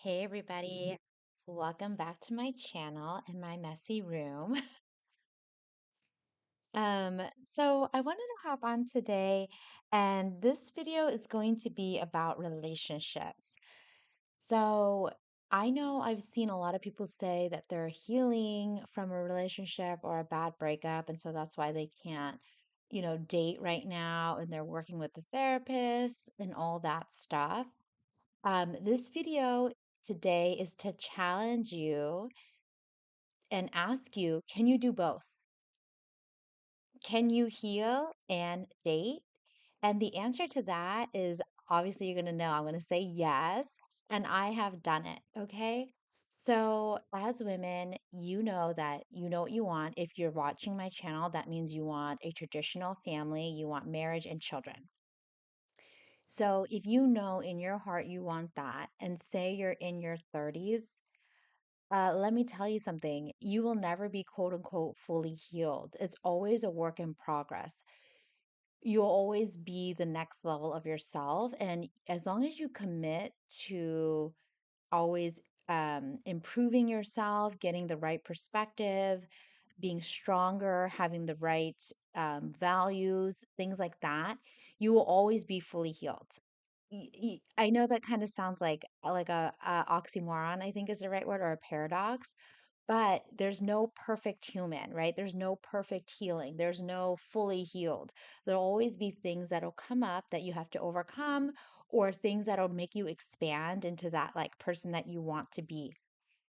Hey everybody, welcome back to my channel and my messy room. So I wanted to hop on today, and this video is going to be about relationships. So I know I've seen a lot of people say that they're healing from a relationship or a bad breakup, and so that's why they can't, date right now, and they're working with the therapist and all that stuff. This video today is to challenge you and ask you, can you do both? Can you heal and date? And the answer to that is obviously you're going to know. I'm going to say yes. And I have done it. Okay. So, as women, you know that you know what you want. If you're watching my channel, that means you want a traditional family, you want marriage and children. So, if you know in your heart you want that, and say you're in your 30s, let me tell you something. You will never be quote unquote fully healed. It's always a work in progress. You'll always be the next level of yourself. And as long as you commit to always improving yourself, getting the right perspective, being stronger, having the right values, things like that, you will always be fully healed. I know that kind of sounds like a oxymoron, I think is the right word, or a paradox, but there's no perfect human, right? There's no perfect healing. There's no fully healed. There'll always be things that'll come up that you have to overcome, or things that'll make you expand into that like person that you want to be.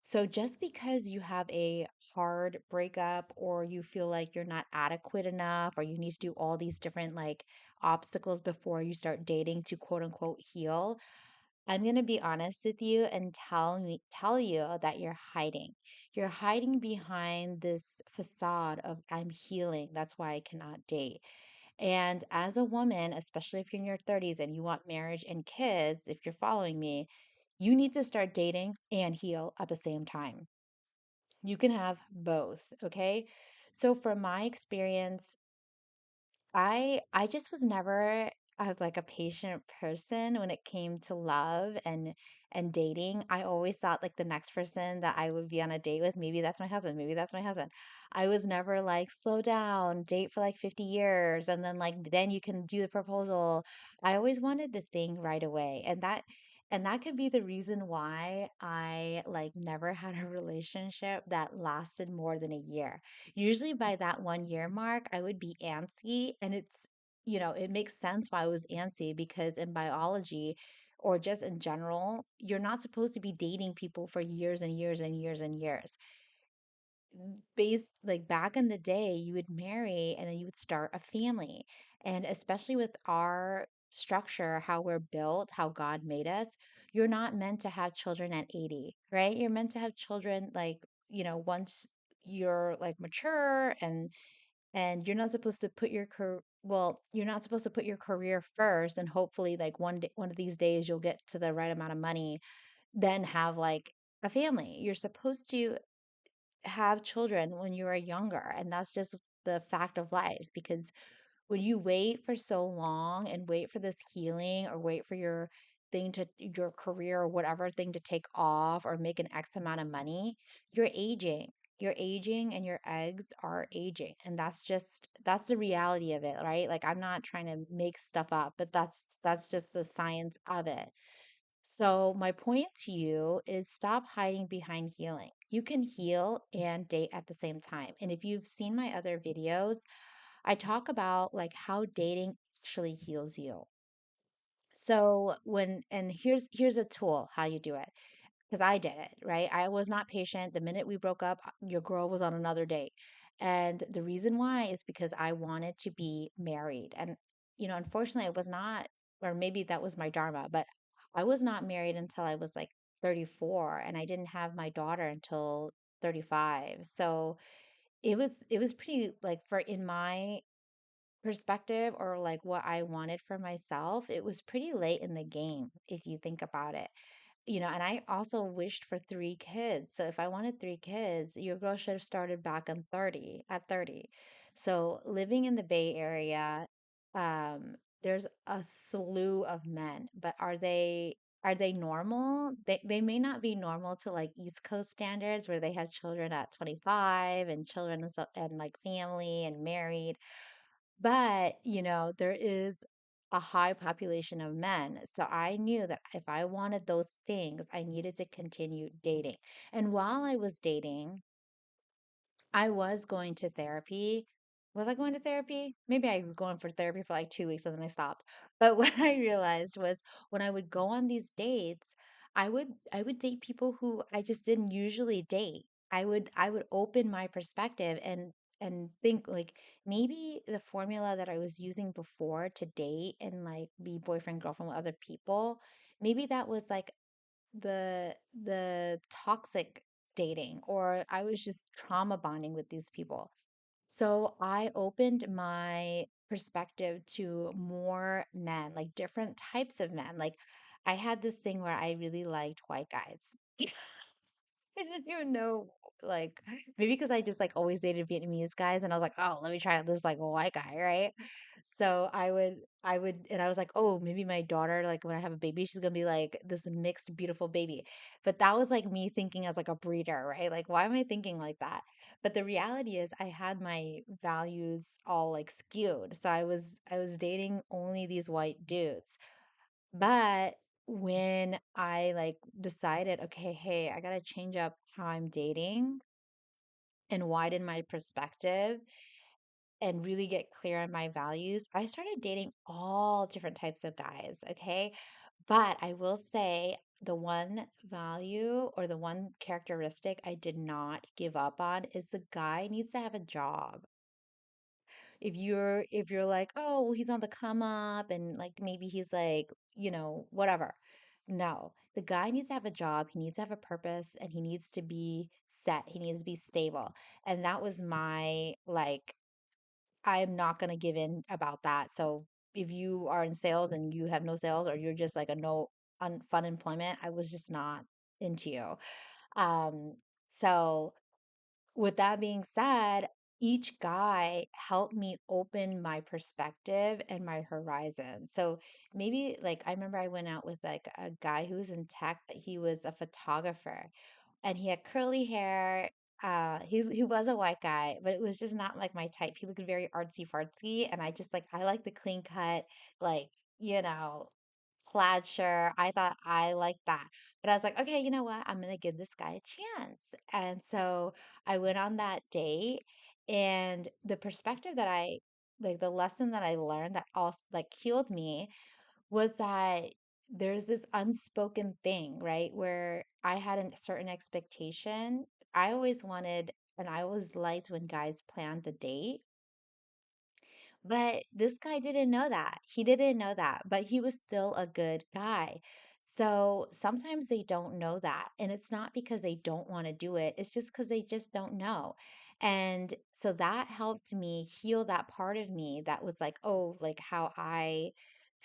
So just because you have a hard breakup, or you feel like you're not adequate enough, or you need to do all these different like obstacles before you start dating to quote unquote heal, I'm going to be honest with you and tell you that you're hiding. You're hiding behind this facade of I'm healing. That's why I cannot date. And as a woman, especially if you're in your 30s and you want marriage and kids, if you're following me, you need to start dating and heal at the same time. You can have both, okay? So from my experience, I just was never like a patient person when it came to love and dating. I always thought like the next person that I would be on a date with, maybe that's my husband, maybe that's my husband. I was never like slow down, date for like 50 years and then then you can do the proposal. I always wanted the thing right away. And that could be the reason why I like never had a relationship that lasted more than a year. Usually by that 1 year mark, I would be antsy. And it makes sense why I was antsy because in biology or just in general, you're not supposed to be dating people for years and years and years and years. Based like back in the day, you would marry and then you would start a family. And especially with our structure, how we're built, how God made us, you're not meant to have children at 80, right? You're meant to have children once you're like mature and you're not supposed to put your you're not supposed to put your career first and hopefully like one of these days you'll get to the right amount of money, then have like a family. You're supposed to have children when you are younger. And that's just the fact of life. Because when you wait for so long and wait for this healing or wait for your career or whatever thing to take off or make an X amount of money, you're aging. You're aging and your eggs are aging. And that's the reality of it, right? Like I'm not trying to make stuff up, but that's just the science of it. So, my point to you is stop hiding behind healing. You can heal and date at the same time. And if you've seen my other videos, I talk about like how dating actually heals you. So, and here's a tool how you do it because I did it, right? I was not patient. The minute we broke up, your girl was on another date. And the reason why is because I wanted to be married. And, unfortunately, I was not, or maybe that was my dharma, but I was not married until I was like 34 and I didn't have my daughter until 35. So it was pretty like for in my perspective or like what I wanted for myself, it was pretty late in the game if you think about it. And I also wished for 3 kids. So if I wanted 3 kids, your girl should have started back at 30. So living in the Bay Area, there's a slew of men, but are they normal? They may not be normal to like East Coast standards where they have children at 25 and children and stuff and like family and married. But, there is a high population of men. So I knew that if I wanted those things, I needed to continue dating. And while I was dating, I was going to therapy. Was I going to therapy? Maybe I was going for therapy for like 2 weeks and then I stopped. But what I realized was when I would go on these dates, I would date people who I just didn't usually date. I would open my perspective and think like maybe the formula that I was using before to date and like be boyfriend girlfriend with other people, maybe that was like the toxic dating, or I was just trauma bonding with these people. So I opened my perspective to more men, like different types of men. Like I had this thing where I really liked white guys. I didn't even know, like, maybe because I just like always dated Vietnamese guys, and I was like, oh, let me try out this like white guy, right? So and I was like, oh, maybe my daughter, like when I have a baby, she's gonna be like this mixed, beautiful baby. But that was like me thinking as like a breeder, right? Like, why am I thinking like that? But the reality is, I had my values all like skewed. So I was dating only these white dudes. But when I like decided, okay, hey, I gotta change up how I'm dating and widen my perspective and really get clear on my values, I started dating all different types of guys, okay? But I will say the one value or the one characteristic I did not give up on is the guy needs to have a job. If you're like, oh, well, he's on the come up and like maybe he's like, whatever. No, the guy needs to have a job, he needs to have a purpose, and he needs to be set, he needs to be stable. And that was my like, I'm not going to give in about that. So if you are in sales and you have no sales, or you're just like a no fun employment, I was just not into you. So with that being said, each guy helped me open my perspective and my horizon. So maybe like I remember I went out with like a guy who was in tech, but he was a photographer and he had curly hair. He was a white guy, but it was just not like my type. He looked very artsy fartsy, and I like the clean cut, like you know, plaid shirt. I thought I liked that, but I was like, okay, you know what? I'm gonna give this guy a chance, and so I went on that date, and the perspective that I like, the lesson that I learned that also like healed me was that there's this unspoken thing, right? Where I had a certain expectation. I always wanted, and I always liked when guys planned the date. But this guy didn't know that. He didn't know that, but he was still a good guy. So sometimes they don't know that. And it's not because they don't want to do it, it's just because they just don't know. And so that helped me heal that part of me that was like, oh, like how I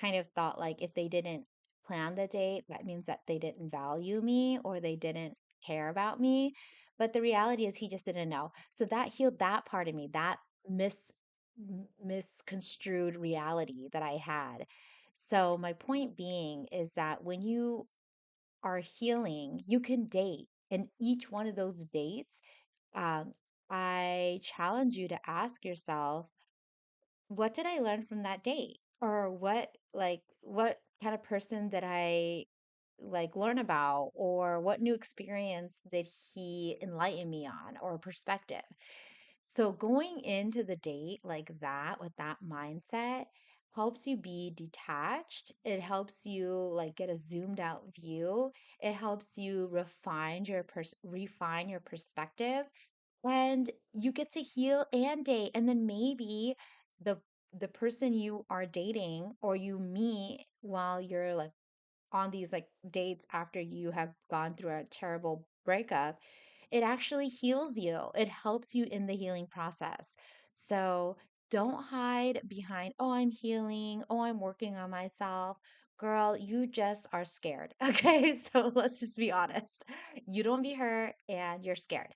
kind of thought like if they didn't plan the date, that means that they didn't value me or they didn't care about me. But the reality is he just didn't know. So that healed that part of me, that mis misconstrued reality that I had. So, my point being is that when you are healing, you can date. And each one of those dates, um, I challenge you to ask yourself, what did I learn from that date? Or what kind of person did I like learn about? Or what new experience did he enlighten me on or perspective? So going into the date like that with that mindset helps you be detached. It helps you like get a zoomed out view. It helps you refine your perspective, and you get to heal and date. And then maybe the the person you are dating or you meet while you're like on these like dates after you have gone through a terrible breakup, it actually heals you. It helps you in the healing process. So don't hide behind, oh, I'm healing. Oh, I'm working on myself. Girl, you just are scared. Okay. So let's just be honest. You don't be hurt and you're scared.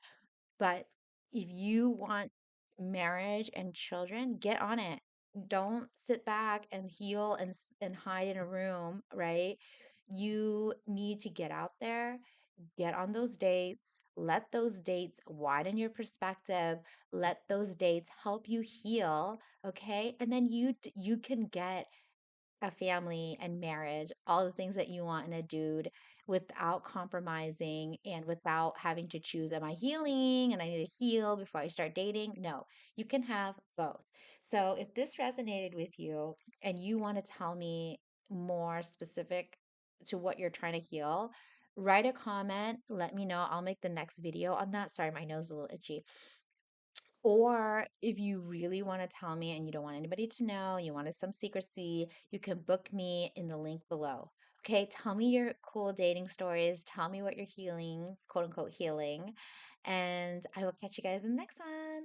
But if you want marriage and children, get on it. Don't sit back and heal and hide in a room, right? You need to get out there, get on those dates, let those dates widen your perspective, let those dates help you heal, okay? And then you can get a family and marriage, all the things that you want in a dude without compromising and without having to choose, am I healing and I need to heal before I start dating? No, you can have both. So if this resonated with you and you want to tell me more specific to what you're trying to heal, write a comment, let me know. I'll make the next video on that. Sorry, my nose is a little itchy. Or if you really want to tell me and you don't want anybody to know, you wanted some secrecy, you can book me in the link below. Okay, tell me your cool dating stories. Tell me what you're healing, quote unquote healing. And I will catch you guys in the next one.